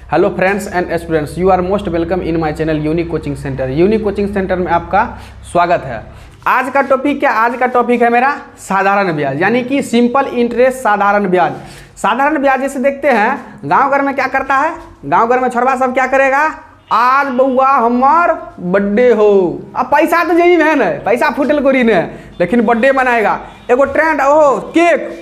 Hello friends and students, you are most welcome in my channel unique coaching centre. Unique coaching centre में आपका स्वागत है। आज का टॉपिक क्या? आज का टॉपिक है मेरा साधारण ब्याज, यानी कि सिंपल इंटरेस्ट साधारण ब्याज। साधारण ब्याज जैसे देखते हैं गांव घर में क्या करता है, गांव घर में छोरबा सब क्या करेगा, आज बउआ हमार बर्थडे हो। अब पैसा तो जेबी में है ना, पैसा फुटल कोरी ने, लेकिन बर्थडे मनाएगा। एगो ट्रेंड ओहो केक,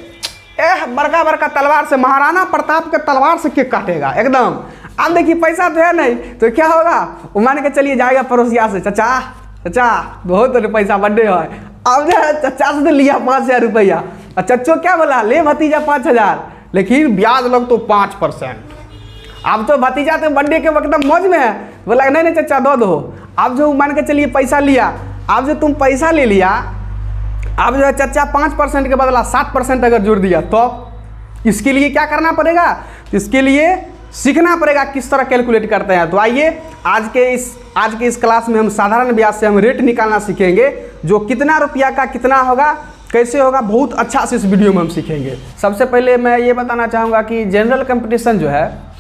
बड़का बड़का तलवार से, महाराणा प्रताप के तलवार से केक काटेगा एकदम। अब देखिए पैसा तो है नहीं तो क्या होगा, वो मान के चलिए जाएगा पड़ोसिया से, चाचा चाचा बहुत पैसा बर्थडे है। अब जो है चाचा से तो लिया 5,000 रुपया, और चच्चो क्या बोला, ले भतीजा 5,000, लेकिन ब्याज लग तो 5%। अब तो भतीजा तो बर्थडे के वक्त मौज में है, बोला नहीं नहीं चाचा दो दो। अब जो मान के चलिए पैसा लिया, अब जो तुम पैसा ले लिया, अब जो है चाचा 5% के बदला 7% अगर जोड़ दिया तो इसके लिए क्या करना पड़ेगा, इसके लिए सीखना पड़ेगा किस तरह कैलकुलेट करते हैं। तो आइए आज के इस क्लास में हम साधारण ब्याज से हम रेट निकालना सीखेंगे, जो कितना रुपया का कितना होगा, कैसे होगा, बहुत अच्छा से इस वीडियो में हम सीखेंगे। सबसे पहले मैं ये बताना चाहूँगा कि जनरल कंपटीशन जो है,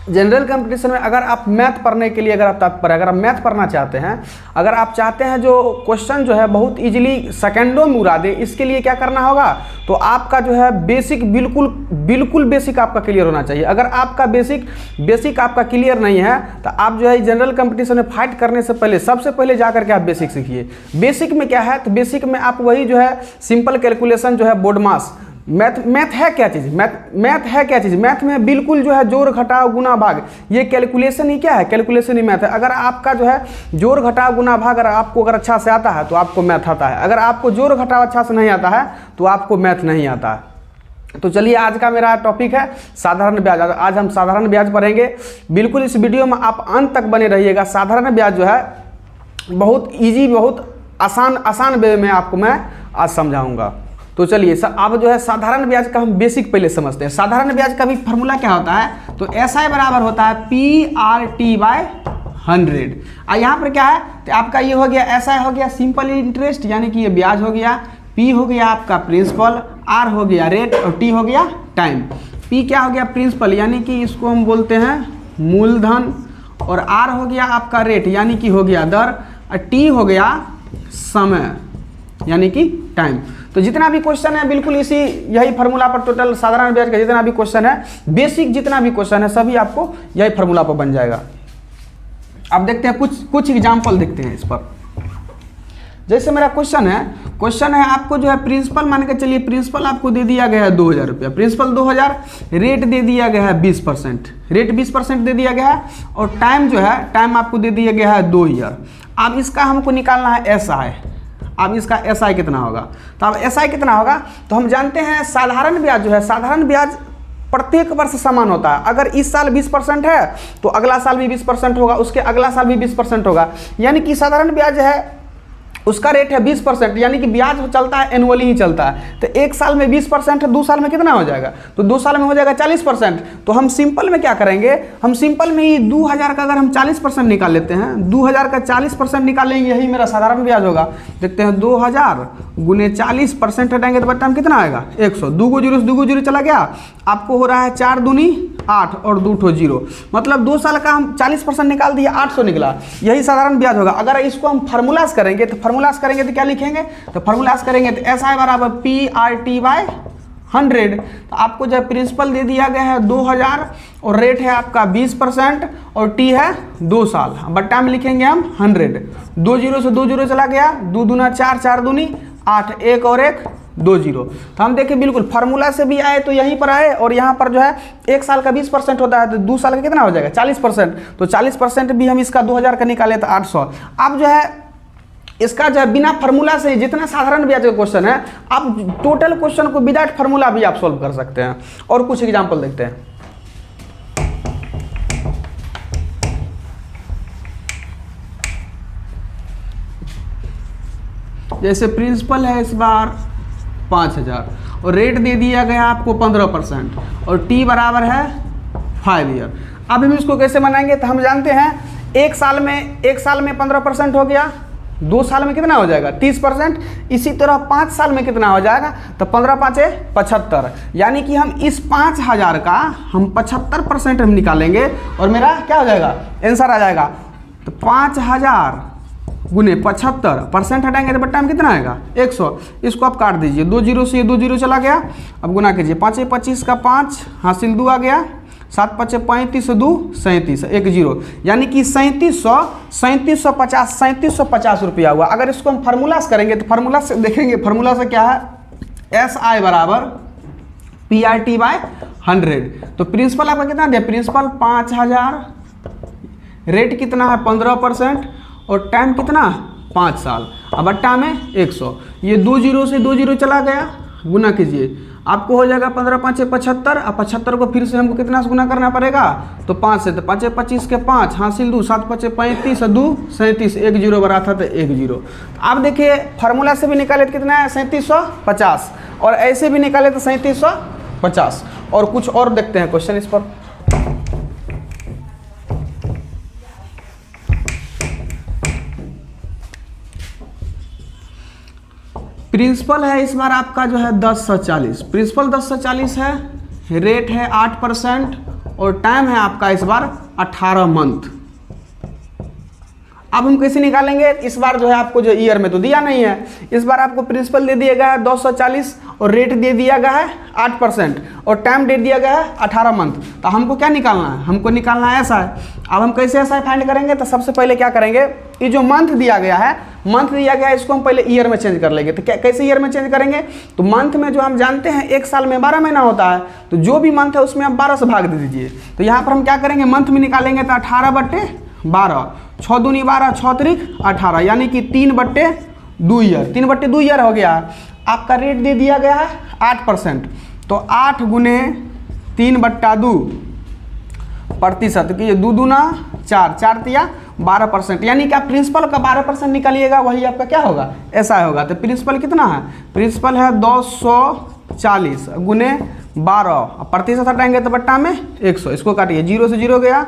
जनरल कंपटीशन में अगर आप मैथ पढ़ने के लिए अगर आप मैथ पढ़ना चाहते हैं, अगर आप चाहते हैं जो क्वेश्चन जो है बहुत इजीली सेकंडों में उड़ा दे, इसके लिए क्या करना होगा, तो आपका जो है बेसिक बिल्कुल बेसिक आपका क्लियर होना चाहिए। अगर आपका बेसिक आपका क्लियर नहीं है तो आप जो है जनरल कंपटीशन में फाइट करने से पहले सबसे पहले जाकर के आप बेसिक सीखिए। बेसिक में क्या है, तो बेसिक में आप वही जो है सिंपल कैलकुलेशन जो है बोर्ड मास, मैथ है क्या चीज़, मैथ है क्या चीज़, मैथ में बिल्कुल जो है जोड़ घटाव गुना भाग, ये कैलकुलेशन ही क्या है, कैलकुलेशन ही मैथ है। अगर आपका जो है जोड़ घटाव गुना भाग अगर अच्छा से आता है तो आपको मैथ आता है, अगर आपको जोड़ घटाव अच्छा से नहीं आता है तो आपको मैथ नहीं आता है। तो चलिए आज का मेरा टॉपिक है साधारण ब्याज। आज हम साधारण ब्याज पढ़ेंगे, बिल्कुल इस वीडियो में आप अंत तक बने रहिएगा। साधारण ब्याज जो है बहुत ईजी, बहुत आसान वे में आपको मैं आज समझाऊँगा। तो चलिए अब जो है साधारण ब्याज का हम बेसिक पहले समझते हैं। साधारण ब्याज का भी फॉर्मूला क्या होता है, तो SI बराबर होता है PRT/100। और यहाँ पर क्या है, तो आपका ये हो गया SI हो गया सिंपल इंटरेस्ट, यानी कि ये ब्याज हो गया, P हो गया आपका प्रिंसिपल, R हो गया रेट, और T हो गया टाइम। P क्या हो गया, प्रिंसिपल, यानी कि इसको हम बोलते हैं मूलधन, और R हो गया आपका रेट, यानी कि हो गया दर, और T हो गया समय, यानी कि टाइम। तो जितना भी क्वेश्चन है बिल्कुल यही फार्मूला पर, टोटल साधारण ब्याज का जितना भी क्वेश्चन है, बेसिक जितना भी क्वेश्चन है, सभी आपको यही फार्मूला पर बन जाएगा। अब देखते हैं कुछ एग्जांपल देखते हैं इस पर। जैसे मेरा क्वेश्चन है आपको जो है प्रिंसिपल मान के चलिए, प्रिंसिपल आपको दे दिया गया है 2,000 रुपया, प्रिंसिपल 2,000, रेट दे दिया गया है 20%, रेट 20% दे दिया गया है, और टाइम जो है टाइम आपको दे दिया गया है 2 ईयर। अब इसका हमको निकालना है SI। अब इसका SI कितना होगा, तो अब SI कितना होगा, तो हम जानते हैं साधारण ब्याज जो है, साधारण ब्याज प्रत्येक वर्ष समान होता है। अगर इस साल 20% है तो अगला साल भी 20% होगा, उसके अगला साल भी 20% होगा, यानी कि साधारण ब्याज है उसका रेट है 20%, यानी कि ब्याज चलता है एनुअली ही चलता है। तो एक साल में 20% है, 2 साल में कितना हो जाएगा, तो 2 साल में हो जाएगा 40%। तो हम सिंपल में क्या करेंगे, हम सिंपल में ही 2,000 का अगर हम 40% निकाल लेते हैं, 2,000 का 40% निकालेंगे, यही मेरा साधारण ब्याज होगा। देखते हैं 2,000 गुने 40% हटाएंगे तो बट्टा में कितना आएगा, 100। 2 जीरो चला गया, आपको हो रहा है 4 दूनी 8 और 2 ठो 0, मतलब 2 साल का हम 40% निकाल दिया, 800 निकला, यही साधारण ब्याज होगा। अगर इसको हम फार्मूलास करेंगे तो क्या लिखेंगे, तो फार्मूलास करेंगे तो SI बराबर PRT/100। तो आपको जो प्रिंसिपल दे दिया गया है 2,000, और रेट है आपका 20%, और T है 2 साल, बट्टा में लिखेंगे हम 100। 2 जीरो से 2 जीरो चला गया, 2 दूना 4, 4 दूनी 8, 1 और 1 2 जीरो। तो हम देखें बिल्कुल फार्मूला से भी आए तो यहीं पर आए, और यहाँ पर जो है एक साल का 20% होता है, तो 2 साल का कितना हो जाएगा 40%। तो 40% भी हम इसका 2,000 का निकाले तो 800। अब जो है इसका जो है बिना फार्मूला से जितना साधारण ब्याज का क्वेश्चन है, आप टोटल क्वेश्चन को विदाउट फार्मूला भी आप सॉल्व कर सकते हैं। और कुछ एग्जांपल देखते हैं। जैसे प्रिंसिपल है इस बार 5,000, और रेट दे दिया गया आपको 15%, और T बराबर है 5 ईयर। अब हम इसको कैसे बनाएंगे, तो हम जानते हैं एक साल में 15% हो गया, 2 साल में कितना हो जाएगा 30%। इसी तरह 5 साल में कितना हो जाएगा, तो 15 5 75, यानी कि हम इस 5000 का हम 75% हम निकालेंगे और मेरा क्या हो जाएगा, आंसर आ जाएगा। तो 5000 गुने 75% हटाएंगे तो बट्टा में कितना आएगा 100। इसको आप काट दीजिए, 2 जीरो से ये 2 जीरो चला गया। अब गुना कीजिए, 5 25 का 5 हासिल 2 आ गया, 7 5 35 2 37 1 जीरो, यानी कि 3750 रुपया हुआ। अगर इसको हम फार्मूला से करेंगे तो फार्मूला से देखेंगे, फार्मूला से क्या है, SI बराबर PRT/100। तो प्रिंसिपल आपका कितना दिया, प्रिंसिपल 5000, रेट कितना है 15% और टाइम कितना 5 साल, अब बट्टा में 100। ये 2 जीरो से 2 जीरो चला गया, गुना कीजिए, आपको हो जाएगा 15 5 75, और 75 को फिर से हमको कितना से गुना करना पड़ेगा, तो 5 से, तो 5 25 के 5 हासिल 2, 7 5 35 2 37, 1 जीरो बना था तो 1 जीरो। आप देखिए फार्मूला से भी निकाले तो कितना है 3750, और ऐसे भी निकाले तो 3750। और कुछ और देखते हैं क्वेश्चन इस पर। प्रिंसिपल है इस बार आपका जो है 1040, प्रिंसिपल 1040 है, रेट है 8% और टाइम है आपका इस बार 18 मंथ। अब हम कैसे निकालेंगे, इस बार जो है आपको जो ईयर में तो दिया नहीं है, इस बार आपको प्रिंसिपल दे दिया गया है 240 और रेट दे दिया गया है 8% और टाइम दे दिया गया है 18 मंथ। तो हमको क्या निकालना है, हमको निकालना है ऐसा है। अब हम कैसे ऐसा फाइंड करेंगे, तो सबसे पहले क्या करेंगे, ये जो मंथ दिया गया है, मंथ दिया गया है, इसको हम पहले ईयर में चेंज कर लेंगे। तो कैसे ईयर में चेंज करेंगे, तो मंथ में जो हम जानते हैं 1 साल में 12 महीना होता है, तो जो भी मंथ है उसमें आप 12 से भाग दे दीजिए। तो यहाँ पर हम क्या करेंगे, मंथ में निकालेंगे तो 18/12, 6 दूनी 12, 6 त्रिक 18, यानी कि 3/2 ईयर, 3/2 ईयर हो गया। आपका रेट दे दिया गया है 8%, तो 8 गुने 3/2% कि 2 दूना 4, 4 तिया 12%, यानी कि आप प्रिंसिपल का 12% निकालिएगा, वही आपका क्या होगा, ऐसा होगा। तो प्रिंसिपल कितना है, प्रिंसिपल है 240 गुने 12, प्रतिशत हटाएंगे तो बट्टा में 100। इसको काटिए, 0 से 0 गया,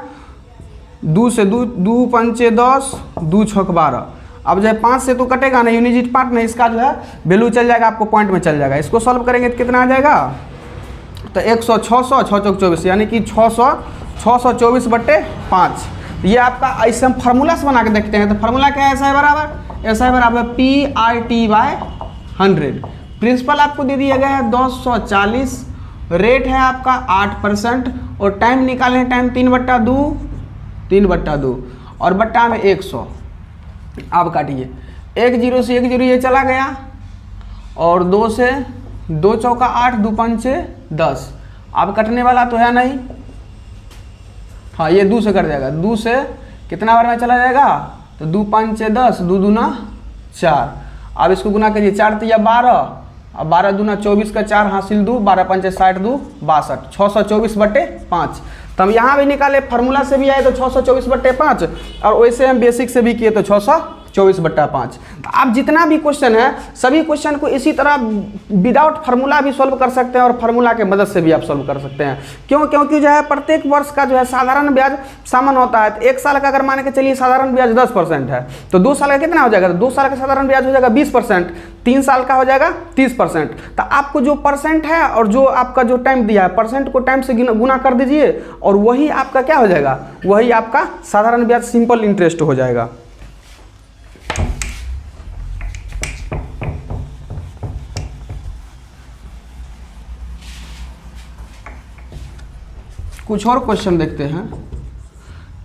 2 से 2, 2 5 10, 2 6 12। अब जो है 5 से तो कटेगा नहीं, यूनिट पार्ट नहीं, इसका जो है वैल्यू चल जाएगा, आपको पॉइंट में चल जाएगा। इसको सॉल्व करेंगे तो कितना आ जाएगा, तो 100 600 6 चौक 24, यानी कि 624/5। ये आपका ऐसे हम फार्मूला से बना के देखते हैं। तो फार्मूला क्या है, SI बराबर, SI बराबर PRT/100। प्रिंसिपल आपको दे दिया गया है 240, रेट है आपका 8% और टाइम निकालें, टाइम 3/2 और बट्टा में 100। अब काटिए, 1 जीरो से 1 जीरो ये चला गया, और 2 से 2 चौका 8, 2 5 10। अब कटने वाला तो है नहीं, हाँ ये 2 से कट जाएगा, 2 से कितना बार में चला जाएगा, तो 2 5 10, 2 दूना 4। अब इसको गुना कीजिए, 4 तिया 12, अब 12 दूना 24 का 4 हासिल 2, 12 5 60 2 62, 624/5। तो हम यहाँ भी निकाले, फार्मूला से भी आए तो 624/5, और वैसे हम बेसिक से भी किए तो 624/5। आप जितना भी क्वेश्चन है, सभी क्वेश्चन को इसी तरह विदाउट फार्मूला भी सॉल्व कर सकते हैं और फार्मूला के मदद से भी आप सॉल्व कर सकते हैं। क्यों, क्योंकि जो है प्रत्येक वर्ष का जो है साधारण ब्याज सामान होता है। तो 1 साल का अगर मान के चलिए साधारण ब्याज 10% है, तो 2 साल का कितना हो जाएगा, तो 2 साल का साधारण ब्याज हो जाएगा 20%, 3 साल का हो जाएगा 30%। तो आपको जो परसेंट है और जो आपका जो टाइम दिया है, परसेंट को टाइम से गुना कर दीजिए और वही आपका क्या हो जाएगा, वही आपका साधारण ब्याज सिंपल इंटरेस्ट हो जाएगा। कुछ और क्वेश्चन देखते हैं।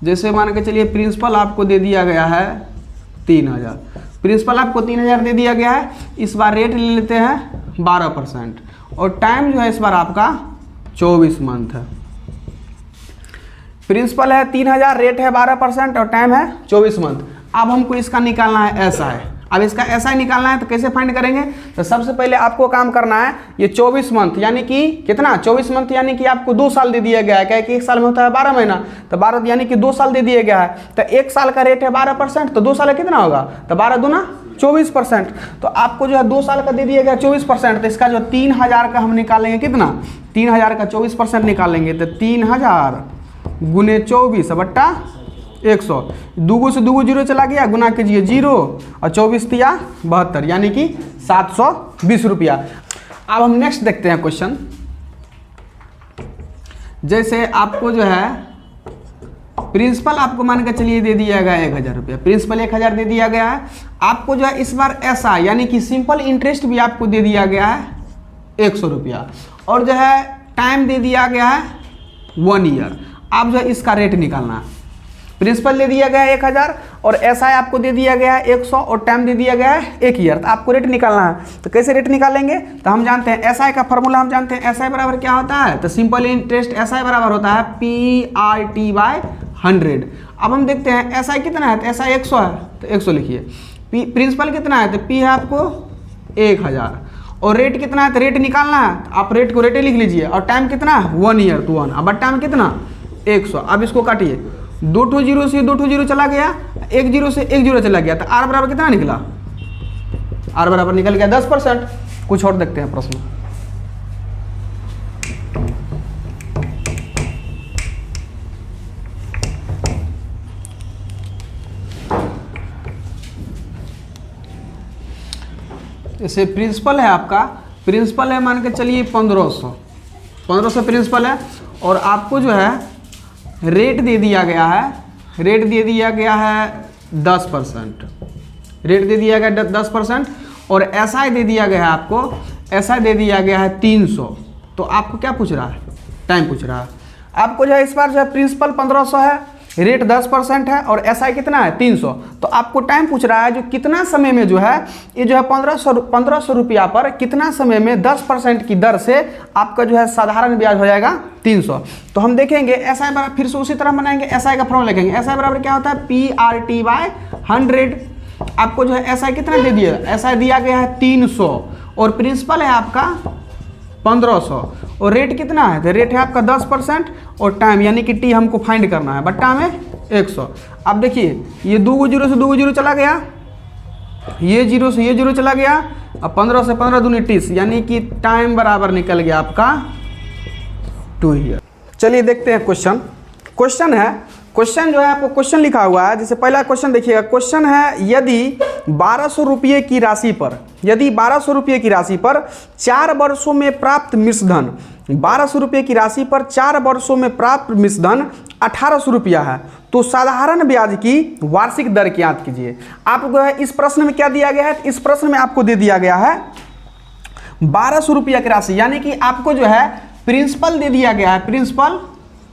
जैसे मान के चलिए प्रिंसिपल आपको दे दिया गया है 3000, प्रिंसिपल आपको 3000 दे दिया गया है, इस बार रेट ले लेते हैं 12% और टाइम जो है इस बार आपका 24 मंथ है। प्रिंसिपल है 3000, रेट है 12% और टाइम है 24 मंथ। अब हमको इसका निकालना है ऐसा है। अब इसका ऐसा ही निकालना है तो कैसे फाइंड करेंगे, तो सबसे पहले आपको काम करना है, ये 24 मंथ यानी कि कितना, 24 मंथ यानी कि आपको 2 साल दे दिया गया है, क्या कि 1 साल में होता है 12 महीना, तो 12 यानी कि 2 साल दे दिया गया है। तो 1 साल का रेट है 12%, तो 2 साल कितना होगा, तो 12 दूना 24%। तो आपको जो है 2 साल का दे दिया गया 24%, तो इसका जो 3000 का हम निकालेंगे कितना, 3000 का 24% निकालेंगे, तो 3000 गुने 24 बट्टा 100, दूगो से दूगो जीरो चला गया, गुना कीजिए 0 और 24 तिया 72 यानी कि 720 रुपया। अब हम नेक्स्ट देखते हैं क्वेश्चन। जैसे आपको जो है प्रिंसिपल आपको मान के चलिए दे दिया गया 1000 रुपया, प्रिंसिपल 1000 दे दिया गया है। आपको जो है इस बार ऐसा यानी कि सिंपल इंटरेस्ट भी आपको दे दिया गया है 100 रुपया, और जो है टाइम दे दिया गया है 1 ईयर। आप जो है इसका रेट निकालना है। प्रिंसिपल दे दिया गया है 1000 और एसआई आपको दे दिया गया है 100 और टाइम दे दिया गया है 1 ईयर। तो आपको रेट निकालना है। तो कैसे रेट निकालेंगे? तो हम जानते हैं एसआई का फॉर्मूला, हम जानते हैं एसआई बराबर क्या होता है। तो सिंपल इंटरेस्ट एसआई बराबर होता है PRT/100। अब हम देखते हैं एसआई कितना है। तो एसआई 100 है तो 100 लिखिए। प्रिंसिपल कितना है? तो पी है आपको 1000 और रेट कितना है? तो रेट निकालना है। तो आप रेट को रेटे लिख लीजिए। और टाइम कितना है? 1 ईयर तो 1। अब टाइम कितना? 100। अब इसको काटिए, 2 जीरो से 2 जीरो चला गया, 1 जीरो से 1 जीरो चला गया। तो आर बराबर कितना निकला? आर बराबर निकल गया 10%। कुछ और देखते हैं प्रश्न। जैसे प्रिंसिपल है आपका, प्रिंसिपल है मान के चलिए 1500 प्रिंसिपल है और आपको जो है रेट दे दिया गया है, रेट दे दिया गया है 10%, रेट दे दिया गया 10% और एसआई दे दिया गया है आपको, एसआई दे दिया गया है 300। तो आपको क्या पूछ रहा है? टाइम पूछ रहा है आपको। जो है इस बार जो है प्रिंसिपल 1500 है, रेट 10% है और एसआई कितना है? 300। तो आपको टाइम पूछ रहा है जो कितना समय में जो है ये जो है 1500 रुपया पर कितना समय में 10% की दर से आपका जो है साधारण ब्याज हो जाएगा 300। तो हम देखेंगे एसआई बराबर, फिर से उसी तरह बनाएंगे। एसआई का फॉर्मूला लिखेंगे। एसआई बराबर क्या होता है? PRT/100। आपको जो है एसआई कितना दे दिया? एसआई दिया गया है 300 और प्रिंसिपल है आपका 1500 और रेट कितना है? तो रेट है आपका 10% और टाइम यानी कि टी हमको फाइंड करना है, बट टाइम है 100। अब देखिए ये 2 जीरो से 2 जीरो चला गया, ये जीरो से ये जीरो चला गया, अब 15 से 15 दूनी 30 यानी कि टाइम बराबर निकल गया आपका 2 ईयर। चलिए देखते हैं क्वेश्चन। क्वेश्चन है, क्वेश्चन जो है आपको क्वेश्चन लिखा हुआ है। जैसे पहला क्वेश्चन देखिएगा। क्वेश्चन है यदि 1200 रुपये की राशि पर, यदि 1200 रुपये की राशि पर 4 वर्षों में प्राप्त मिश्रधन, 1200 रुपये की राशि पर 4 वर्षों में प्राप्त मिश्रधन 1800 रुपया है, तो साधारण ब्याज की वार्षिक दर ज्ञात कीजिए। आपको इस प्रश्न में क्या दिया गया है? इस प्रश्न में आपको दे दिया गया है 1200 रुपया की राशि, यानी कि आपको जो है प्रिंसिपल दे दिया गया है, प्रिंसिपल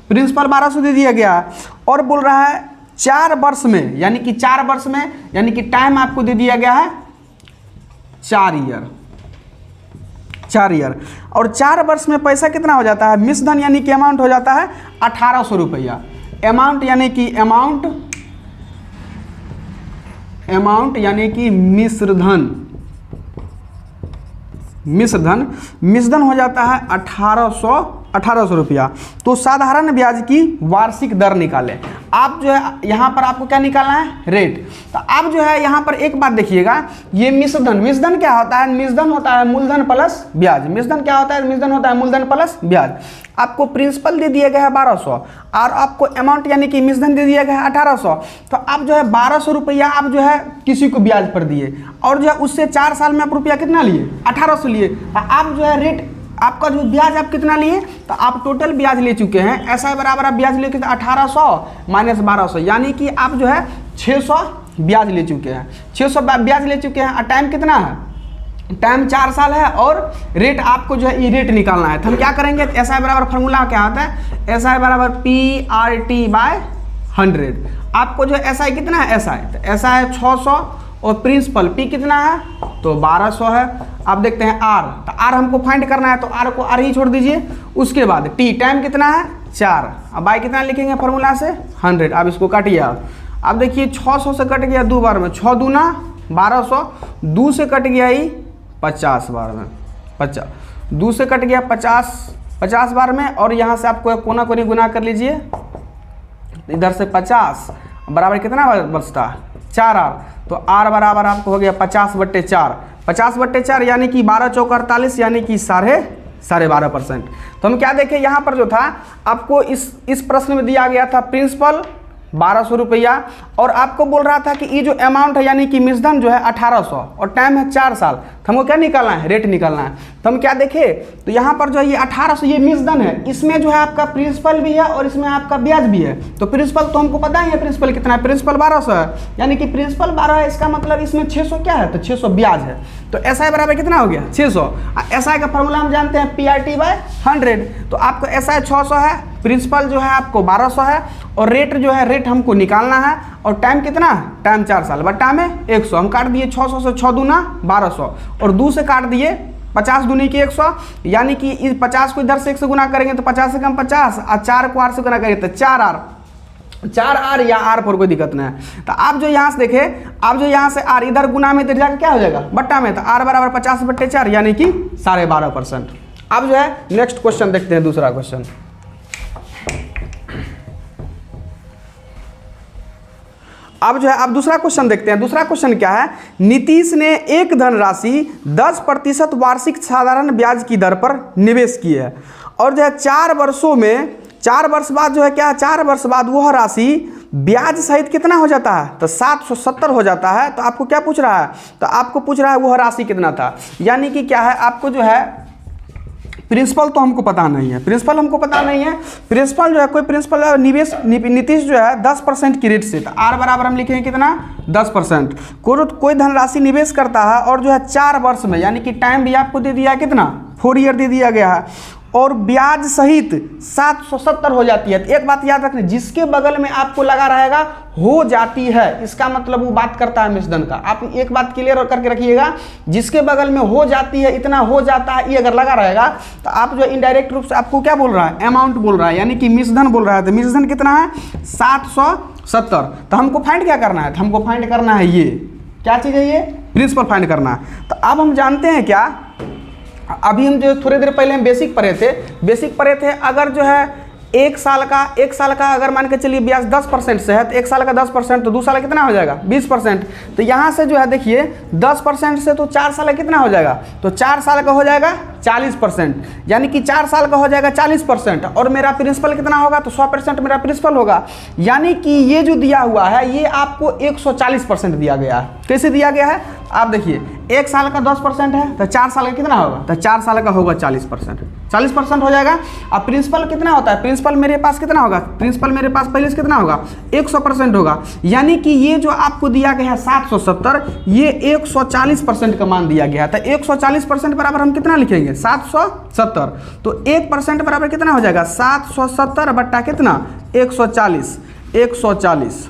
1200 दे दिया गया है और बोल रहा है 4 वर्ष में, यानी कि 4 वर्ष में, यानी कि टाइम आपको दे दिया गया है 4 ईयर, 4 ईयर। और 4 वर्ष में पैसा कितना हो जाता है? मिश्रधन यानी कि अमाउंट हो जाता है 1800 रुपया। अमाउंट यानी कि अमाउंट यानी कि मिश्रधन, मिश्रधन हो जाता है 1800 रुपया। तो साधारण ब्याज की वार्षिक दर निकालें। आप जो है यहाँ पर आपको क्या निकालना है? रेट। तो आप जो है यहाँ पर एक बात देखिएगा, ये मिश्रधन, मिश्रधन क्या होता है? मिश्रधन होता है मूलधन प्लस ब्याज। मिश्रधन क्या होता है? मिश्रधन होता है मूलधन प्लस ब्याज। आपको प्रिंसिपल दे दिया गया है 1200 और आपको अमाउंट यानी कि मिश्रधन दे दिया गया है 1800। तो आप जो है 1200 रुपया आप जो है किसी को ब्याज पर दिए और जो है उससे 4 साल में आप रुपया कितना लिए? 1800 लिए। आप जो है रेट, आपका जो ब्याज आप कितना लिए? तो आप टोटल ब्याज ले चुके हैं, ऐसा बराबर आप ब्याज लेके 1800 माइनस 1200, यानी कि आप जो है 600 ब्याज ले चुके हैं, 600 ब्याज ले चुके हैं। और टाइम कितना है? टाइम 4 साल है और रेट आपको जो है ये रेट निकालना है। तो हम क्या करेंगे? एसआई बराबर फॉर्मूला क्या होता है? एसआई बराबर PRT/100। आपको जो एसआई कितना है? एसआई तो एसआई है 600 और प्रिंसिपल पी कितना है? तो 1200 है। आप देखते हैं आर, तो आर हमको फाइंड करना है तो आर को आर ही छोड़ दीजिए। उसके बाद टी, टाइम कितना है? 4। अब बाई कितना लिखेंगे फॉर्मूला से? 100। अब इसको काटिए आप देखिए 600 से कट गया 2 बार में, 6 दूना 1200, 2 से कट गया ही 50 बार में, 50, 2 से कट गया 50 बार में। और यहाँ से आपको कोना कोनी गुना कर लीजिए, इधर से 50 बराबर कितना बचता है? 4 आर। तो आर बराबर आपको हो गया 50/4, 50/4 यानी कि 12 चौक 48 यानी कि 12.5%। तो हम क्या देखें यहाँ पर जो था आपको इस प्रश्न में दिया गया था प्रिंसिपल 1200 रुपया, और आपको बोल रहा था कि ये जो अमाउंट है यानी कि मिश्रधन जो है 1800 और टाइम है 4 साल, तो हमको क्या निकालना है, रेट निकालना है। तो हम क्या देखें, तो यहाँ पर जो है ये 1800 ये मिश्रधन है, इसमें जो है आपका प्रिंसिपल भी है और इसमें आपका ब्याज भी है। तो प्रिंसिपल तो हमको पता ही है प्रिंसिपल कितना है, प्रिंसिपल 1200 है, यानी कि प्रिंसिपल 12 है, इसका मतलब इसमें 600 क्या है, तो 600 ब्याज है। तो SI बराबर कितना हो गया, 600। SI का फॉर्मूला हम जानते हैं PRT/100, तो आपको SI 600 है, प्रिंसिपल जो है आपको 1200 है, और रेट जो है रेट हमको निकालना है, और टाइम कितना, टाइम 4 साल, बट टाइम है 100। हम काट दिए 600 से 6 दूना 1200, और 2 से काट दिए 50 दूनी की 100, यानी कि इस 50 को इधर से 1 से गुना करेंगे तो 50 से कम 50, और 4 को 8 से गुना करेंगे तो 4R या R पर कोई दिक्कत नहीं है। तो आप जो यहाँ से देखें, आप जो यहाँ से R इधर गुना में तो जाकर क्या हो जाएगा, बट्टा में, तो R बराबर 50/4 यानी कि 12.5%। अब जो है नेक्स्ट क्वेश्चन देखते हैं, दूसरा क्वेश्चन। अब जो है आप दूसरा क्वेश्चन देखते हैं। दूसरा क्वेश्चन क्या है, नीतीश ने एक धनराशि 10% वार्षिक साधारण ब्याज की दर पर निवेश की है, और जो है 4 वर्षों में, 4 वर्ष बाद जो है क्या, 4 वर्ष बाद वह राशि ब्याज सहित कितना हो जाता है, तो 770 हो जाता है। तो आपको क्या पूछ रहा है, तो आपको पूछ रहा है वह राशि कितना था, यानी कि क्या है, आपको जो है प्रिंसिपल तो हमको पता नहीं है, प्रिंसिपल हमको पता नहीं है, प्रिंसिपल जो है कोई प्रिंसिपल निवेश नीतीश जो है 10% की रेट से, तो R बराबर हम लिखेंगे कितना, 10%। कोई धनराशि निवेश करता है और जो है 4 वर्ष में, यानी कि टाइम भी आपको दे दिया है कितना, 4 ईयर दे दिया गया है, और ब्याज सहित 770 हो जाती है। तो एक बात याद रखना, जिसके बगल में आपको लगा रहेगा हो जाती है, इसका मतलब वो बात करता है मिश्रधन का। आप एक बात क्लियर करके रखिएगा, जिसके बगल में हो जाती है, इतना हो जाता है, ये अगर लगा रहेगा तो आप जो इनडायरेक्ट रूप से आपको क्या बोल रहा है, अमाउंट बोल रहा है, यानी कि मिश्रधन बोल रहा है। तो मिश्रधन कितना है, 770। तो हमको फाइंड क्या करना है, तो हमको फाइंड करना है ये क्या चीज़ है, ये प्रिंसिपल फाइंड करना है। तो अब हम जानते हैं क्या, अभी हम जो थोड़ी देर पहले हम बेसिक पढ़े थे, अगर जो है एक साल का अगर मान के चलिए ब्याज 10% से है, तो 1 साल का 10%, तो 2 साल का कितना हो जाएगा, 20%। तो यहाँ से जो है देखिए 10% से तो 4 साल का कितना हो जाएगा, तो 4 साल का हो जाएगा 40%, यानी कि 4 साल का हो जाएगा 40%, और मेरा प्रिंसिपल कितना होगा, तो 100% मेरा प्रिंसिपल होगा। यानी कि ये जो दिया हुआ है ये आपको 140% दिया गया है। कैसे दिया गया है, आप देखिए 1 साल का 10% है, तो 4 साल का कितना होगा, तो 4 साल का होगा 40% हो जाएगा। अब प्रिंसिपल कितना होता है, प्रिंसिपल मेरे पास कितना होगा, प्रिंसिपल मेरे पास पहले से कितना होगा, 100% होगा। यानी कि ये जो आपको दिया गया है 770, ये 140% का मान दिया गया है। तो 140% बराबर हम कितना लिखेंगे, 770। तो 1% बराबर कितना हो जाएगा, 770 बट्टा कितना, 140।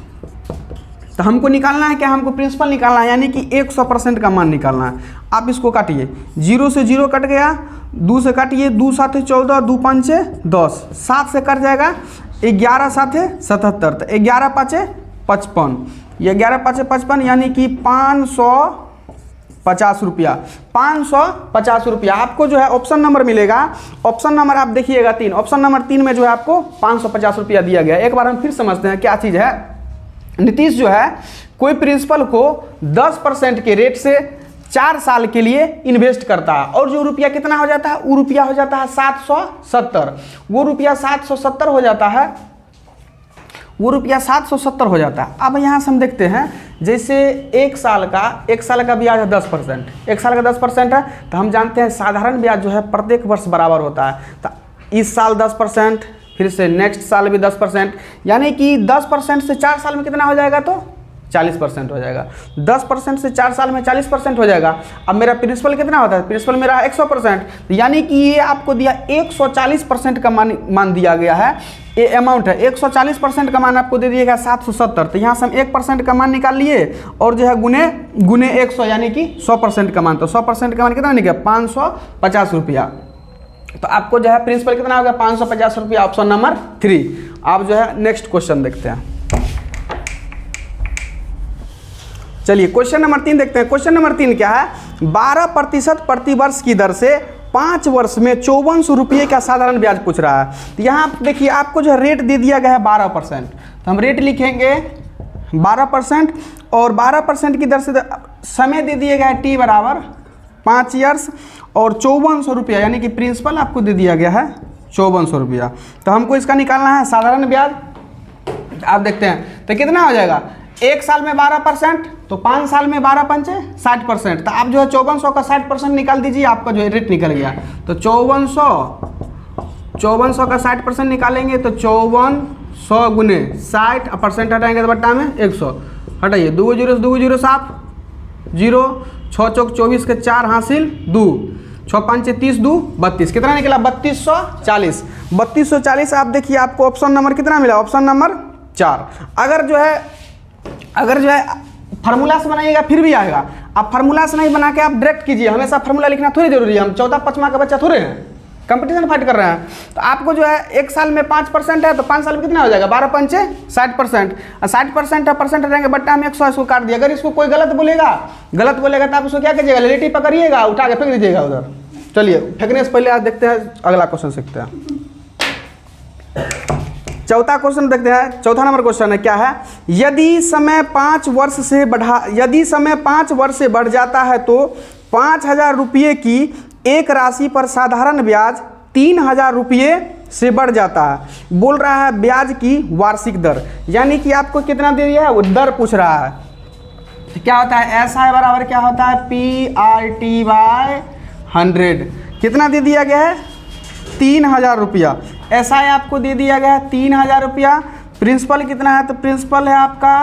तो हमको निकालना है क्या, हमको प्रिंसिपल निकालना है, यानी कि 100% का मान निकालना है। आप इसको काटिए, 0 से 0 कट गया, 2 से काटिए, 2 7 14, 2 5 10, 7 से कट जाएगा, 11 7 77, तो 11 5 55, ये 11 5 55, यानी कि 550 रुपया, 550 रुपया आपको जो है ऑप्शन नंबर मिलेगा। ऑप्शन नंबर आप देखिएगा 3, ऑप्शन नंबर 3 में जो है आपको 550 रुपया दिया गया। एक बार हम फिर समझते हैं क्या चीज़ है। नीतीश जो है कोई प्रिंसिपल को 10% के रेट से 4 साल के लिए इन्वेस्ट करता है, और जो रुपया कितना हो जाता है, वो रुपया हो जाता है 770। वो रुपया 770 हो जाता है, वो रुपया 770 हो जाता है। अब यहाँ से हम देखते हैं, जैसे 1 साल का ब्याज है 10%, 1 साल का 10% है, तो हम जानते हैं साधारण ब्याज जो है प्रत्येक वर्ष बराबर होता है। तो इस साल 10%, फिर से नेक्स्ट साल भी 10%, यानी कि 10% से 4 साल में कितना हो जाएगा, तो 40% हो जाएगा। 10% से 4 साल में 40% हो जाएगा। अब मेरा प्रिंसिपल कितना होता है, प्रिंसिपल मेरा 100%, यानी कि ये आपको दिया 140% का मान दिया गया है। ये अमाउंट है, 140% का मान आपको दे दिया गया 770। तो यहाँ से हम 1% का मान निकाल लिए, और जो है गुने 100, यानी कि 100% का मान। तो 100% का मान कितना निकला, 550 रुपया। तो आपको जो है प्रिंसिपल कितना हो गया, 550 रुपया, ऑप्शन नंबर 3। आप जो है नेक्स्ट क्वेश्चन देखते हैं। चलिए क्वेश्चन नंबर 3 देखते हैं। क्वेश्चन नंबर 3 क्या है, 12% प्रति वर्ष की दर से 5 वर्ष में 5400 रुपये का साधारण ब्याज पूछ रहा है। तो यहाँ देखिए आपको जो रेट दे दिया गया है 12%, तो हम रेट लिखेंगे 12%, और 12% की दर से समय दे दिया गया है T बराबर 5 ईयर्स, और 5400 रुपया, यानी कि प्रिंसिपल आपको दे दिया गया है 5400 रुपया। तो हमको इसका निकालना है साधारण ब्याज। आप देखते हैं तो कितना हो जाएगा, 1 साल में 12%, तो 5 साल में 12 पंचे 60%, तो आप जो है 5400 का 60% निकाल दीजिए, आपका जो है रेट निकल गया। तो 5400 का 60% निकालेंगे तो 5400 गुने 60, परसेंट हटाएंगे तो बट्टा में 100, हटाइए 2 जीरो 2 जीरो साफ 0, 6 चौक 24 के 4 हासिल 2, 6 5 30 2 32, कितना निकला 3240। 3240 आप देखिए आपको ऑप्शन नंबर कितना मिला, ऑप्शन नंबर 4। अगर जो है फार्मूला से बनाइएगा फिर भी आएगा, आप फार्मूला से नहीं बना के आप डायरेक्ट कीजिए, हमेशा फार्मूला लिखना थोड़ी जरूरी है, हम 14-5वां का बच्चा थोड़े हैं, कंपटीशन फाइट कर रहे हैं। तो आपको जो है 1 साल में 5% है तो 5 साल में कितना हो जाएगा, 12 पंचे 60%, और 60% है परसेंट रहेंगे बट्टा में 100, इसको काट दिया। अगर इसको कोई गलत बोलेगा तो आप उसको क्या कीजिएगा, रिलेटिव पकड़िएगा, उठा के फेंक दीजिएगा उधर। चलिए फेंकने से पहले आज देखते हैं अगला क्वेश्चन सीखते हैं। चौथा क्वेश्चन देखते हैं, चौथा नंबर क्वेश्चन है क्या है, यदि समय 5 वर्ष से बढ़ जाता है तो 5000 रुपये की एक राशि पर साधारण ब्याज 3000 रुपये से बढ़ जाता है। बोल रहा है ब्याज की वार्षिक दर, यानी कि आपको कितना दे दिया है, वो दर पूछ रहा है। तो क्या होता है, SI बराबर क्या होता है, PRT/100, कितना दे दिया गया है, 3000 रुपया। SI आपको दे दिया गया है 3000 रुपया। प्रिंसिपल कितना है, तो प्रिंसिपल है आपका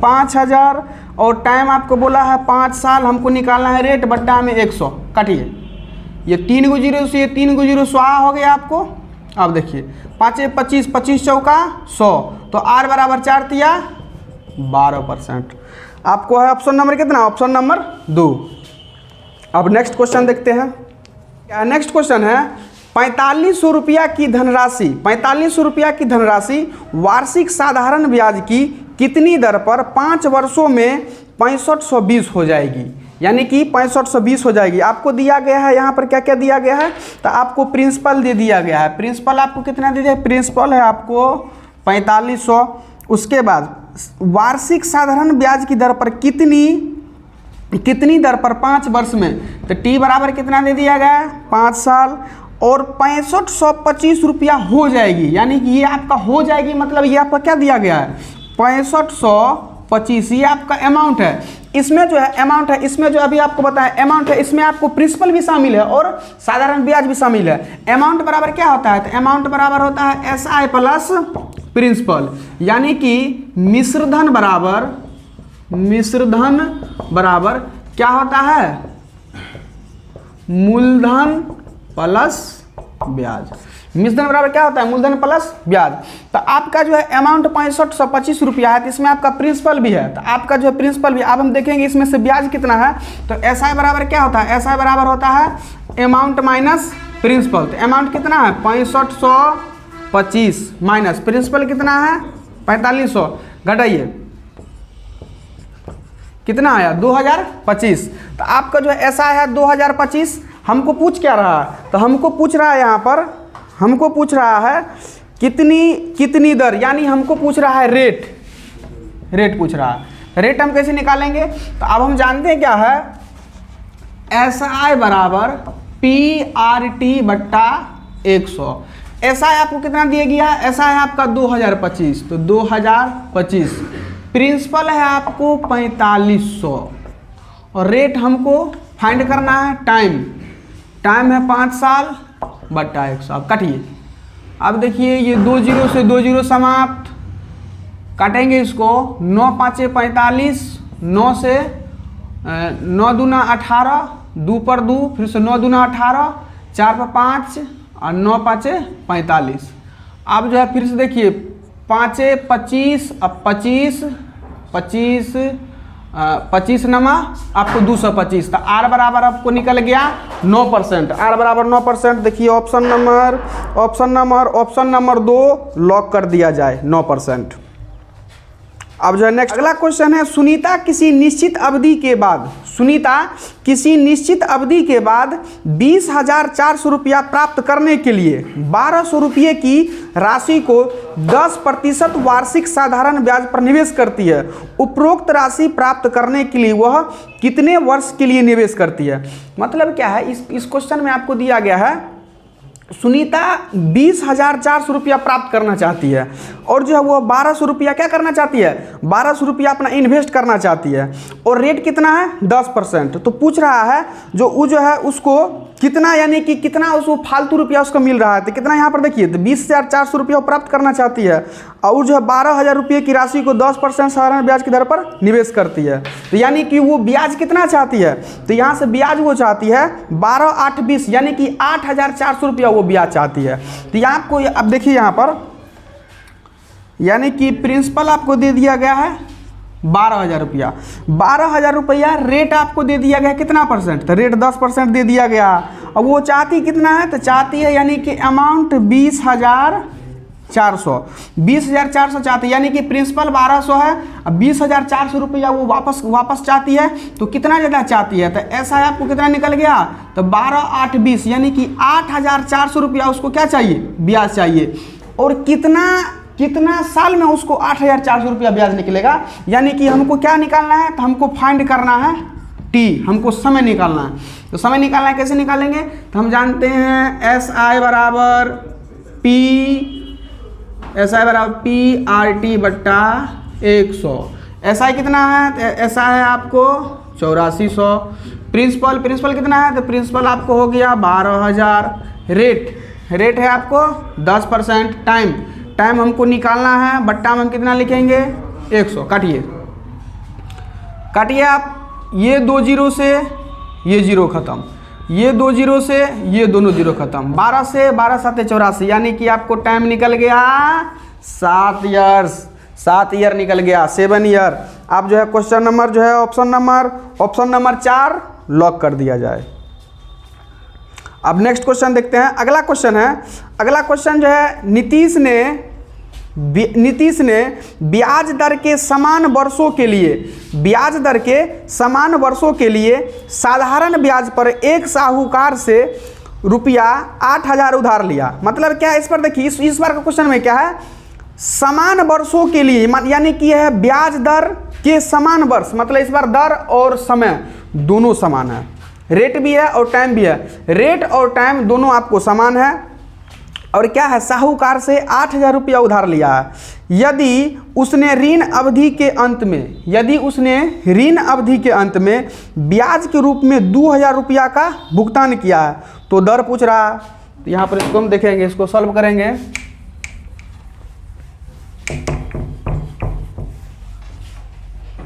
5000, और टाइम आपको बोला है 5 साल, हमको निकालना है रेट बट्टा में 100, काटिए, ये 3 को 0 से 3 को 0 स्वाहा हो गया आपको। अब देखिए 5 25, 25 चौका 100, तो R बराबर 4 दिया 12%। आपको है ऑप्शन नंबर कितना, ऑप्शन नंबर 2। अब नेक्स्ट क्वेश्चन देखते हैं। नेक्स्ट क्वेश्चन है 4500 रुपया की धनराशि वार्षिक साधारण ब्याज की कितनी दर पर 5 वर्षों में 6520 हो जाएगी, यानी कि 6520 हो जाएगी। आपको दिया गया है यहाँ पर क्या क्या दिया गया है, तो आपको प्रिंसिपल दे दिया गया है। प्रिंसिपल आपको कितना दे दिया है, प्रिंसिपल है आपको 4500। उसके बाद वार्षिक साधारण ब्याज की दर पर कितनी दर पर 5 वर्ष में, तो T बराबर कितना दे दिया गया है, 5 साल, और 6525 रुपया हो जाएगी, यानी कि ये आपका हो जाएगी, मतलब ये आपका क्या दिया गया है, 6525, ये आपका अमाउंट है। इसमें जो है अमाउंट है, इसमें जो अभी आपको बताया अमाउंट है, इसमें आपको प्रिंसिपल भी शामिल है और साधारण ब्याज भी शामिल है। अमाउंट बराबर क्या होता है, तो अमाउंट बराबर होता है SI प्लस प्रिंसिपल, यानी कि मिश्रधन बराबर क्या होता है, मूलधन प्लस ब्याज। मिश्रधन बराबर क्या होता है, मूलधन प्लस ब्याज। तो आपका जो है अमाउंट 6525 रुपया है, तो इसमें आपका प्रिंसिपल भी है, तो आपका जो है प्रिंसिपल भी, अब हम देखेंगे इसमें से ब्याज कितना है। तो SI बराबर क्या होता है, SI बराबर होता है अमाउंट माइनस प्रिंसिपल। तो अमाउंट कितना है 6525 माइनस प्रिंसिपल कितना है 4500, घटाइए कितना आया 2025। तो आपका जो है SI है 2025। हमको पूछ क्या रहा है, तो हमको पूछ रहा है यहाँ पर, हमको पूछ रहा है कितनी दर, यानी हमको पूछ रहा है रेट पूछ रहा है। रेट हम कैसे निकालेंगे, तो अब हम जानते हैं क्या है, SI बराबर PRT बट्टा 100। SI आपको कितना दिया गया है, SI है आपका 2025, तो 2025। प्रिंसिपल है आपको 4500, और रेट हमको फाइंड करना है, टाइम है 5 साल बट्टा 100। अब काटिए, अब देखिए ये 2 जीरो से 2 जीरो समाप्त, काटेंगे इसको, 9 5 45, 9 से 9 दूना 18, 2 पर 2, फिर से 9 दूना 18, 4 पर 5 और 9 5 45। अब जो है फिर से देखिए 5 25, अब 25 नमा आपको 225। तो R बराबर आपको निकल गया 9%। R बराबर 9%। देखिए ऑप्शन नंबर 2 लॉक कर दिया जाए 9%। अब जो है नेक्स्ट अगला क्वेश्चन है, सुनीता किसी निश्चित अवधि के बाद 20,400 रुपया प्राप्त करने के लिए 1200 रुपये की राशि को 10% वार्षिक साधारण ब्याज पर निवेश करती है। उपरोक्त राशि प्राप्त करने के लिए वह कितने वर्ष के लिए निवेश करती है। मतलब क्या है, इस क्वेश्चन में आपको दिया गया है सुनीता 20,400 रुपया प्राप्त करना चाहती है और जो है वो 1,200 रुपया क्या करना चाहती है, 1,200 रुपया अपना इन्वेस्ट करना चाहती है और रेट कितना है 10%। तो पूछ रहा है जो है उसको कितना, यानी कि कितना उसको फालतू रुपया उसको मिल रहा है। तो कितना यहाँ पर देखिए, तो 20,400 रुपया प्राप्त करना चाहती है और जो है 12,000 रुपये की राशि को 10% साधारण ब्याज की दर पर निवेश करती है। तो यानी कि वो ब्याज कितना चाहती है, तो यहाँ से ब्याज वो चाहती है 12, 8, 20 यानी कि 8,400 रुपया वो ब्याज चाहती है। तो यहाँ आपको अब देखिए यहाँ पर यानी कि प्रिंसिपल आपको दे दिया गया है 12,000 रुपया, 12,000 रुपया रेट आपको दे दिया गया कितना परसेंट, तो रेट 10% दे दिया गया। और वो चाहती कितना है, तो चाहती है यानी कि अमाउंट 20,400, 20,400 चाहती है, यानी कि प्रिंसिपल 1,200 है, अब 20,400 रुपया वो वापस चाहती है। तो कितना ज़्यादा चाहती है, तो ऐसा है आपको कितना निकल गया, तो 12, 8, 20 यानी कि 8,400 रुपया उसको क्या चाहिए, ब्याज चाहिए। और कितना साल में उसको 8,400 रुपया ब्याज निकलेगा, यानी कि हमको क्या निकालना है, तो हमको फाइंड करना है टी, हमको समय निकालना है। तो समय निकालना है, कैसे निकालेंगे, तो हम जानते हैं SI बराबर PRT बट्टा 100। SI कितना है, तो SI है आपको 8400। प्रिंसिपल कितना है, तो प्रिंसिपल आपको हो गया 12,000। रेट है आपको 10%। टाइम हमको निकालना है, बट्टा में हम कितना लिखेंगे 100। काटिए आप, ये 2 जीरो से ये जीरो खत्म, ये 2 जीरो से ये दोनों जीरो खत्म, 12 से 12 7 84 यानी कि आपको टाइम निकल गया 7 ईयर निकल गया, 7 ईयर। आप जो है क्वेश्चन नंबर जो है ऑप्शन नंबर 4 लॉक कर दिया जाए। अब नेक्स्ट क्वेश्चन देखते हैं। अगला क्वेश्चन जो है नीतीश ने ब्याज दर के समान वर्षों के लिए साधारण ब्याज पर एक साहूकार से रुपया 8,000 उधार लिया। मतलब क्या है, इस पर देखिए, इस बार का क्वेश्चन में क्या है, समान वर्षों के लिए, यानी कि है ब्याज दर के समान वर्ष, मतलब इस बार दर और समय दोनों समान है, रेट भी है और टाइम भी है, रेट और टाइम दोनों आपको समान है। और क्या है, साहूकार से 8,000 रुपया उधार लिया है। यदि उसने ऋण अवधि के अंत में ब्याज के रूप में 2,000 रुपया का भुगतान किया है, तो दर पूछ रहा है। तो यहाँ पर इसको हम देखेंगे, इसको सॉल्व करेंगे।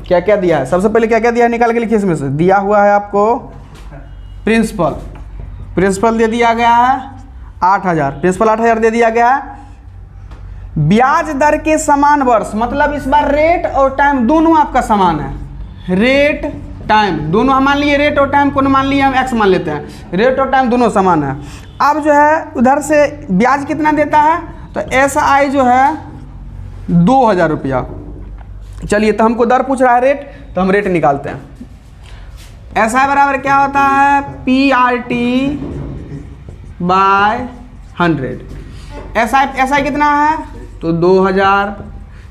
क्या क्या दिया है, सबसे पहले क्या क्या दिया है निकाल के लिखिए। इसमें से दिया हुआ है आपको प्रिंसिपल दे दिया गया है 8,000, प्रिंसिपल 8,000 दे दिया गया है। ब्याज दर के समान वर्ष, मतलब इस बार रेट और टाइम दोनों आपका समान है, रेट टाइम दोनों हम मान लिए, रेट और टाइम को मान लिए हम x मान लेते हैं, रेट और टाइम दोनों समान है। अब जो है उधर से ब्याज कितना देता है, तो SI जो है 2,000 रुपया। चलिए, तो हमको दर पूछ रहा है रेट, तो हम रेट निकालते हैं। SI बराबर क्या होता है, PRT बाय 100। SI कितना है, तो 2,000।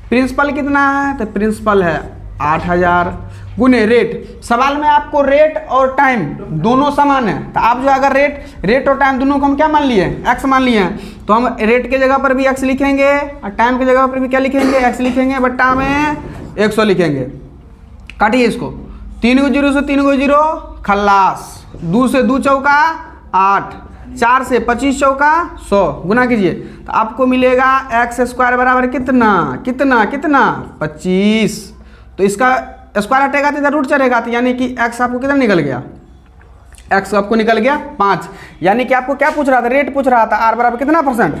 प्रिंसिपल कितना है, तो प्रिंसिपल है 8,000 गुने रेट। सवाल में आपको रेट और टाइम दोनों समान है, तो आप जो अगर रेट और टाइम दोनों को हम क्या मान लिए, x मान लिए हैं, तो हम रेट के जगह पर भी x लिखेंगे और टाइम की जगह पर भी क्या लिखेंगे, x लिखेंगे, बट्टा में 100 लिखेंगे। काटिए इसको, 3 को 0 से 3 को 0 खल्लास, 2 से 2 चौका 8, 4 से 25 चौका 100 गुना कीजिए, तो आपको मिलेगा x² बराबर कितना 25। तो इसका स्क्वायर हटेगा तो इधर रूट चलेगा, तो यानी कि x आपको कितना निकल गया, x आपको निकल गया 5। यानी कि आपको क्या पूछ रहा था, रेट पूछ रहा था, r बराबर कितना परसेंट,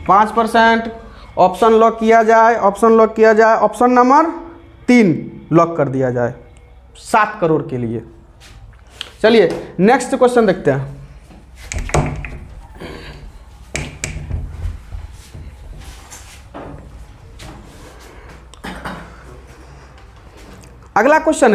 5%। ऑप्शन लॉक किया जाए, ऑप्शन नंबर 3 लॉक कर दिया जाए 7 करोड़ के लिए। चलिए नेक्स्ट क्वेश्चन देखते हैं। अगला क्वेश्चन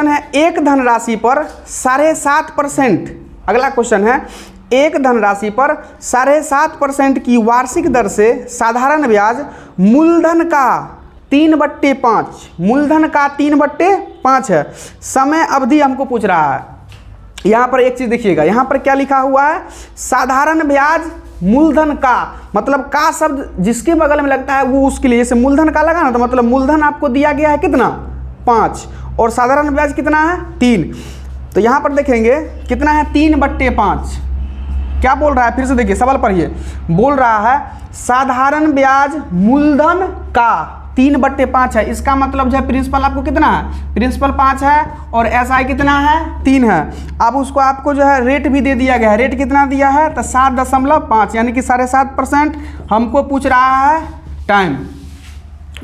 है एक धनराशि पर 7.5%। अगला क्वेश्चन है एक धनराशि पर 7.5% की वार्षिक दर से साधारण ब्याज मूलधन का 3/5 है। समय अवधि हमको पूछ रहा है। यहाँ पर एक चीज़ देखिएगा, यहाँ पर क्या लिखा हुआ है, साधारण ब्याज मूलधन का, मतलब का शब्द जिसके बगल में लगता है वो उसके लिए, जैसे मूलधन का लगा ना तो मतलब मूलधन आपको दिया गया है कितना 5 और साधारण ब्याज कितना है 3। तो यहाँ पर देखेंगे कितना है 3/5। क्या बोल रहा है, फिर से देखिए सवाल पढ़िए, बोल रहा है साधारण ब्याज मूलधन का 3/5 है। इसका मतलब जो है प्रिंसिपल आपको कितना है, प्रिंसिपल 5 है और एसआई कितना है 3 है। अब उसको आपको जो है रेट भी दे दिया गया है, रेट कितना दिया है तो 7.5 यानी कि 7.5%। हमको पूछ रहा है टाइम।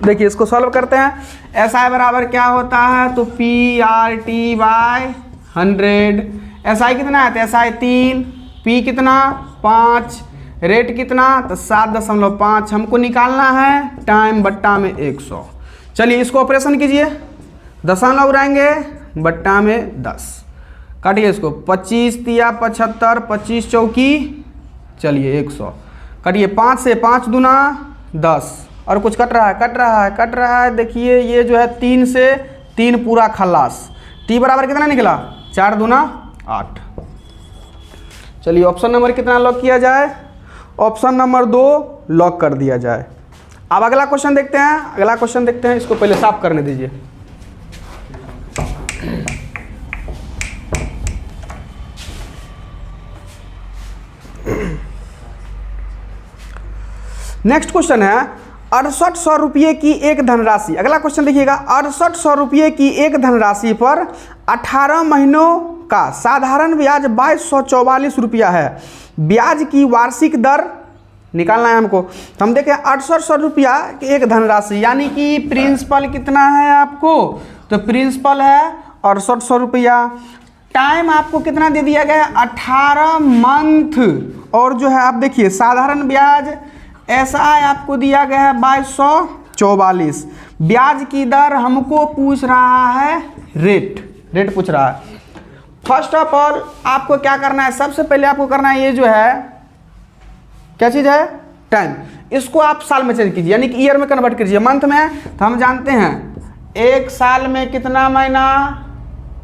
देखिए इसको सॉल्व करते हैं। एसआई बराबर क्या होता है तो PRT/100। एसआई कितना है तो एसआई 3, पी कितना 5, रेट कितना तो 7.5 हमको निकालना है, टाइम बट्टा में 100। चलिए इसको ऑपरेशन कीजिए, दशमलव उड़ाएंगे बट्टा में 10, काटिए इसको 25 तिया 75, 25 चौकी, चलिए 100, काटिए 5 से 5 दूना 10 और कुछ कट रहा है। देखिए ये जो है 3 से 3 पूरा खलास, टी बराबर कितना निकला 4 दूना 8। चलिए ऑप्शन नंबर कितना लॉक किया जाए, ऑप्शन नंबर 2 लॉक कर दिया जाए। अब अगला क्वेश्चन देखते हैं, इसको पहले साफ करने दीजिए। नेक्स्ट क्वेश्चन है 6800 रुपये की एक धनराशि। अगला क्वेश्चन देखिएगा, 6800 रुपये की एक धनराशि पर 18 महीनों का साधारण ब्याज 2244 रुपया है। ब्याज की वार्षिक दर निकालना है हमको। तो हम देखें 6800 रुपया की एक धनराशि यानी कि प्रिंसिपल कितना है आपको, तो प्रिंसिपल है 6800 रुपया। टाइम आपको कितना दे दिया गया है 18 मंथ, और जो है आप देखिए साधारण ब्याज ऐसा आपको दिया गया है 2244। ब्याज की दर हमको पूछ रहा है, रेट पूछ रहा है। फर्स्ट ऑफ ऑल आपको क्या करना है, सबसे पहले आपको करना है ये जो है क्या चीज़ है टाइम, इसको आप साल में चेंज कीजिए यानी कि ईयर में कन्वर्ट कीजिए। मंथ में तो हम जानते हैं एक साल में कितना महीना,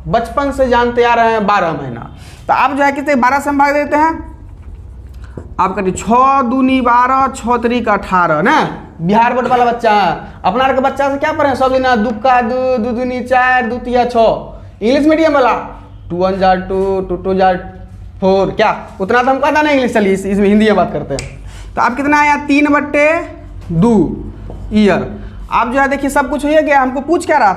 बचपन से जानते आ रहे हैं 12 महीना। तो आप जो है कितने 12 से हम भाग देते हैं, आप कहते 6 दूनी 12, 6 तरीका 18 ना। बिहार बोर्ड वाला बच्चा है, अपना के बच्चा से क्या पढ़े सब दिन, दुक्का 2, 2 दूनी 4, 2 तिया 6। इंग्लिश मीडियम वाला 2 1 जार 2, 2 2 जार 4, क्या उतना तो हमको आता ना इंग्लिश। चलिए इसमें हिंदी में बात करते हैं। तो आप कितना आया 3/2 ईयर। आप जो है देखिए सब कुछ हो गया। हमको पूछ क्या रहा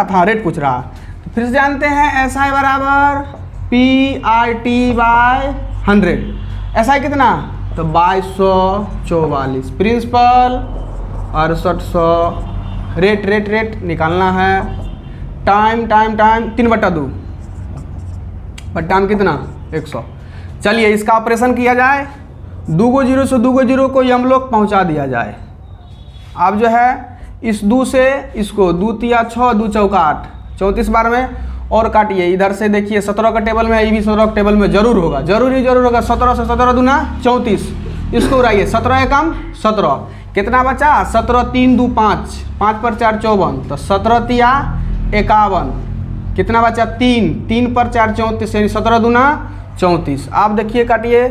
था, रेट पूछ रहा। तो फिर जानते हैं एसआई बराबर PRT/100। एसआई कितना तो 2244, प्रिंसिपल 6800, रेट निकालना है, टाइम 3/2 बट्टा में कितना 100। चलिए इसका ऑपरेशन किया जाए, 2 को 0 से 2 को 0 को हम लोग पहुंचा दिया जाए। अब जो है इस 2 से इसको 2 तिया 6, 2 चौका 8, 34 बार में और काटिए। इधर से देखिए 17 का टेबल में, ये भी 17 का टेबल में जरूर होगा, जरूर होगा। 17 से 17 दूना 34, इसको उड़ाइए 17 एकम 17, कितना बचा 17 3 2 5, 5 पर 4 54, तो 17 तिया 51, कितना बचा 3 पर 4 34, यानी 17 दूना 34। आप देखिए काटिए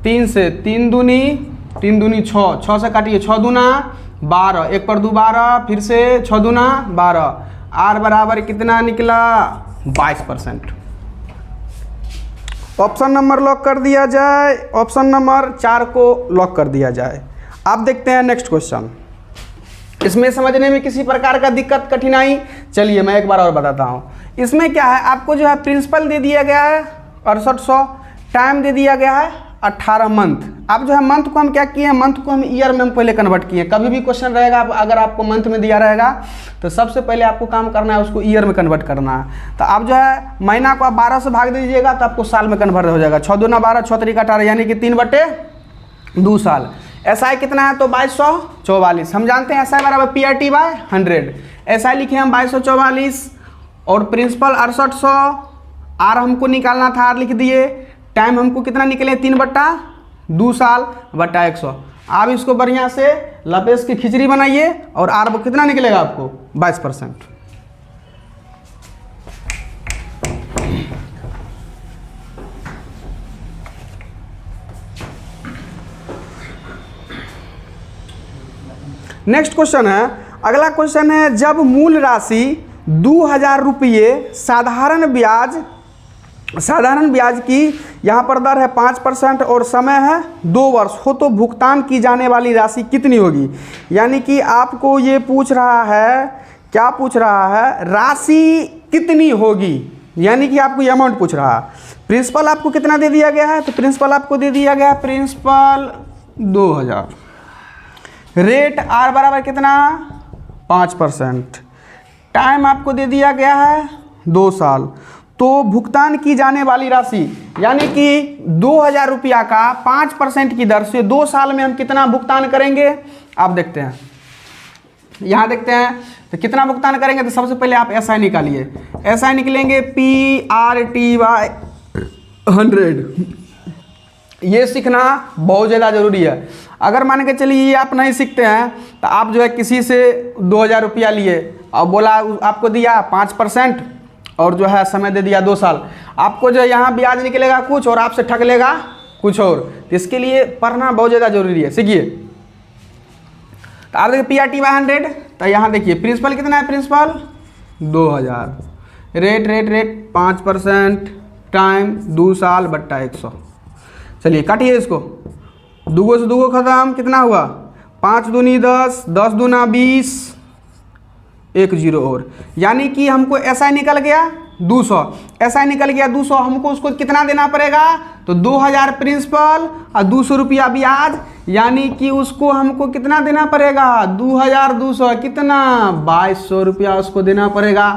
3 से 3 दूनी 6, 6 से काटिए 6 दूना 12, 1 पर 2 12, फिर से 6 दूना 12। आर बराबर कितना निकला 22%। ऑप्शन नंबर लॉक कर दिया जाए, ऑप्शन नंबर 4 को लॉक कर दिया जाए। आप देखते हैं नेक्स्ट क्वेश्चन। इसमें समझने में किसी प्रकार का दिक्कत कठिनाई, चलिए मैं एक बार और बताता हूँ। इसमें क्या है, आपको जो है प्रिंसिपल दे दिया गया है 6800, टाइम दे दिया गया है 18 मंथ। अब जो है मंथ को हम क्या किए हैं, मंथ को हम ईयर में हम पहले कन्वर्ट किए। कभी भी क्वेश्चन रहेगा अगर आपको मंथ में दिया रहेगा तो सबसे पहले आपको काम करना है उसको ईयर में कन्वर्ट करना है। तो आप जो है महीना को आप 12 से भाग दीजिएगा तो आपको साल में कन्वर्ट हो जाएगा। 6 दूना 12, 6 तरीका 18, यानी कि 3/2 साल। एसआई कितना है तो 2244। हम जानते हैं एसआई बराबर PRT/100। एसआई लिखे हम 2244 और प्रिंसिपल 6800। आर हमको निकालना था, आर लिख दिए। टाइम हमको कितना निकले 3/2 साल बट्टा 100। आप इसको बढ़िया से लपेश की खिचड़ी बनाइए और आर कितना निकलेगा आपको 22%। नेक्स्ट क्वेश्चन है, अगला क्वेश्चन है, जब मूल राशि 2000 रुपये साधारण ब्याज की यहाँ पर दर है 5% और समय है 2 वर्ष हो तो भुगतान की जाने वाली राशि कितनी होगी। यानी कि आपको ये पूछ रहा है, क्या पूछ रहा है, राशि कितनी होगी, यानी कि आपको ये अमाउंट पूछ रहा है। प्रिंसिपल आपको कितना दे दिया गया है, तो प्रिंसिपल आपको दे दिया गया है प्रिंसिपल 2000। रेट आर बराबर कितना, 5%। टाइम आपको दे दिया गया है 2 साल। तो भुगतान की जाने वाली राशि यानी कि 2000 रुपया का 5% की दर से 2 साल में हम कितना भुगतान करेंगे, आप देखते हैं। यहाँ देखते हैं तो कितना भुगतान करेंगे, तो सबसे पहले आप SI निकालिए। SI निकलेंगे PRTY 100। ये सीखना बहुत ज़्यादा ज़रूरी है। अगर मान के चलिए ये आप नहीं सीखते हैं तो आप जो है किसी से 2000 रुपया लिए और बोला, आपको दिया 5% और जो है समय दे दिया 2 साल, आपको जो यहाँ ब्याज निकलेगा कुछ और आपसे ठग लेगा कुछ और। तो इसके लिए पढ़ना बहुत ज़्यादा जरूरी है, सीखिए। तो आप देखिए PRTY 100, तो यहाँ देखिए प्रिंसिपल कितना है, प्रिंसिपल 2000, रेट 5%, टाइम 2 साल बट्टा 100। चलिए काटिए इसको, 2 से 2 खत्म, कितना हुआ, 5 दूनी 10, 10 दूना 20, 1 0 और, यानी कि हमको SI निकल गया 200। SI निकल गया 200, हमको उसको कितना देना पड़ेगा, तो 2000 प्रिंसिपल और 200 रुपया ब्याज, यानी कि उसको हमको कितना देना पड़ेगा, 2200, कितना 2200 रुपया उसको देना पड़ेगा।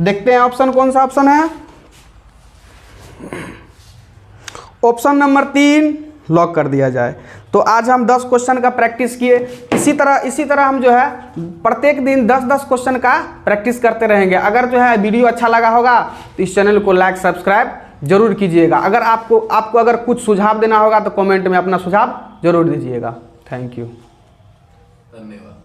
देखते हैं ऑप्शन कौन सा ऑप्शन है, ऑप्शन नंबर 3 लॉक कर दिया जाए। तो आज हम 10 क्वेश्चन का प्रैक्टिस किए। इसी तरह हम जो है प्रत्येक दिन 10-10 क्वेश्चन का प्रैक्टिस करते रहेंगे। अगर जो है वीडियो अच्छा लगा होगा तो इस चैनल को लाइक सब्सक्राइब जरूर कीजिएगा। अगर आपको अगर कुछ सुझाव देना होगा तो कमेंट में अपना सुझाव जरूर दीजिएगा। थैंक यू, धन्यवाद।